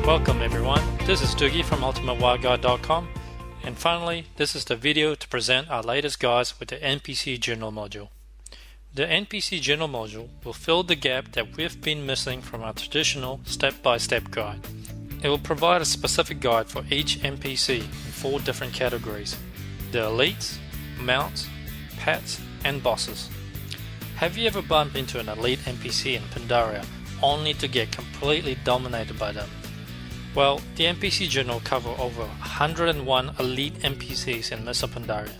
Welcome everyone, this is Dugi from UltimateWildGuide.com, and finally this is the video to present our latest guides with the NPC Journal Module. The NPC Journal Module will fill the gap that we've been missing from our traditional step-by-step guide. It will provide a specific guide for each NPC in 4 different categories: the elites, mounts, pets, and bosses. Have you ever bumped into an elite NPC in Pandaria only to get completely dominated by them? Well, the NPC Journal covers over 101 elite NPCs in Mesa Pandaria,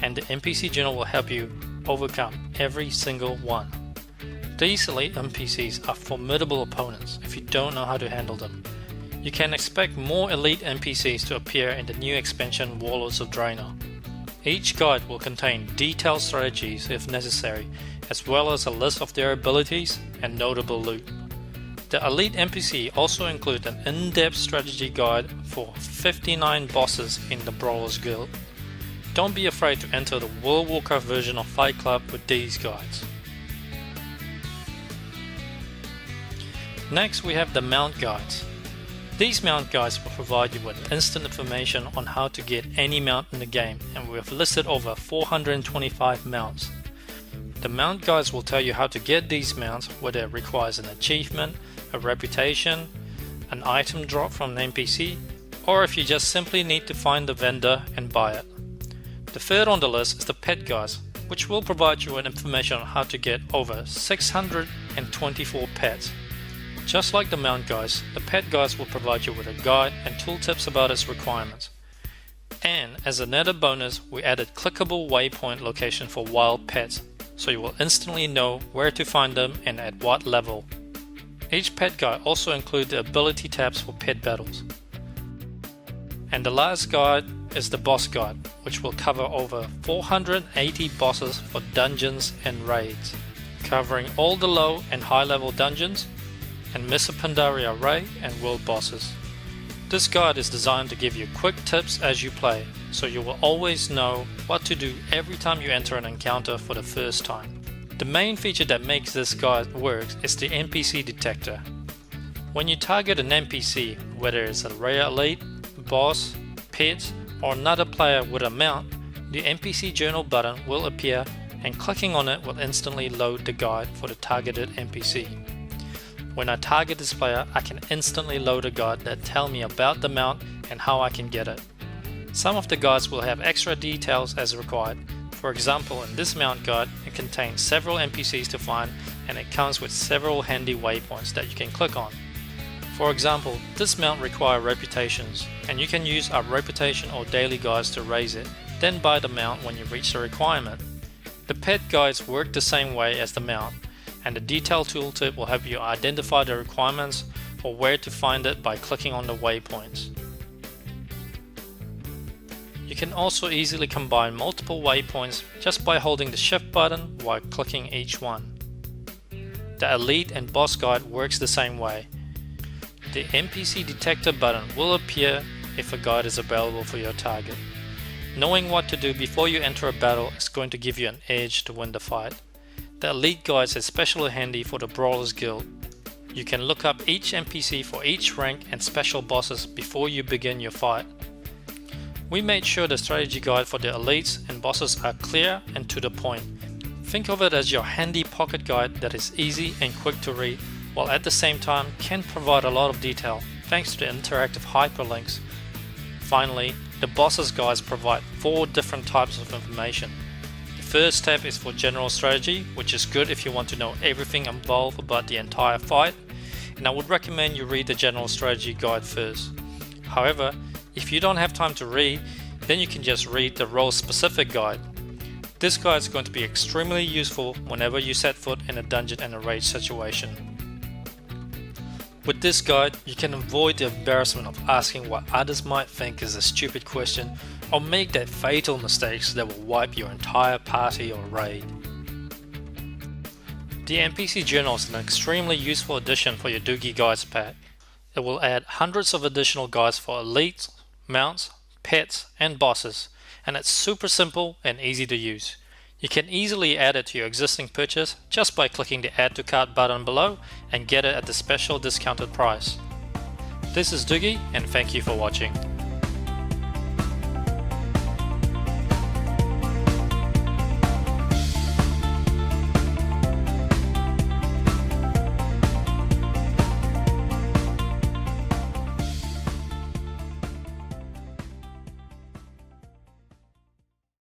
and the NPC Journal will help you overcome every single one. These elite NPCs are formidable opponents if you don't know how to handle them. You can expect more elite NPCs to appear in the new expansion Warlords of Draenor. Each guide will contain detailed strategies if necessary, as well as a list of their abilities and notable loot. The Elite NPC also includes an in-depth strategy guide for 59 bosses in the Brawlers Guild. Don't be afraid to enter the World of Warcraft version of Fight Club with these guides. Next we have the Mount Guides. These mount guides will provide you with instant information on how to get any mount in the game, and we have listed over 425 mounts. The mount guides will tell you how to get these mounts, whether it requires an achievement, a reputation, an item drop from an NPC, or if you just simply need to find the vendor and buy it. The third on the list is the pet guides, which will provide you with information on how to get over 624 pets. Just like the mount guides, the pet guides will provide you with a guide and tooltips about its requirements. And as another bonus, we added clickable waypoint location for wild pets, so you will instantly know where to find them and at what level. Each pet guide also includes the ability tabs for pet battles. And the last guide is the boss guide, which will cover over 480 bosses for dungeons and raids, covering all the low and high level dungeons and Mesa Pandaria raid and world bosses. This guide is designed to give you quick tips as you play, so you will always know what to do every time you enter an encounter for the first time. The main feature that makes this guide work is the NPC detector. When you target an NPC, whether it's a rare elite, boss, pet, or another player with a mount, the NPC Journal button will appear, and clicking on it will instantly load the guide for the targeted NPC. When I target this player, I can instantly load a guide that tells me about the mount and how I can get it. Some of the guides will have extra details as required. For example, in this mount guide, it contains several NPCs to find, and it comes with several handy waypoints that you can click on. For example, this mount requires reputations, and you can use our reputation or daily guides to raise it, then buy the mount when you reach the requirement. The pet guides work the same way as the mount, and the detail tooltip will help you identify the requirements or where to find it by clicking on the waypoints. You can also easily combine multiple waypoints just by holding the shift button while clicking each one. The Elite and Boss guide works the same way. The NPC detector button will appear if a guide is available for your target. Knowing what to do before you enter a battle is going to give you an edge to win the fight. The Elite guides is especially handy for the Brawlers Guild. You can look up each NPC for each rank and special bosses before you begin your fight. We made sure the strategy guide for the elites and bosses are clear and to the point. Think of it as your handy pocket guide that is easy and quick to read, while at the same time can provide a lot of detail thanks to the interactive hyperlinks. Finally, the bosses guides provide 4 different types of information. The first tab is for general strategy, which is good if you want to know everything involved about the entire fight, and I would recommend you read the general strategy guide first. However, if you don't have time to read, then you can just read the role specific guide. This guide is going to be extremely useful whenever you set foot in a dungeon and a raid situation. With this guide, you can avoid the embarrassment of asking what others might think is a stupid question, or make that fatal mistakes that will wipe your entire party or raid. The NPC Journal is an extremely useful addition for your Dugi Guides pack. It will add hundreds of additional guides for elites, mounts, pets, and bosses, and it's super simple and easy to use. You can easily add it to your existing purchase just by clicking the Add to Cart button below and get it at the special discounted price. This is Dugi, and thank you for watching.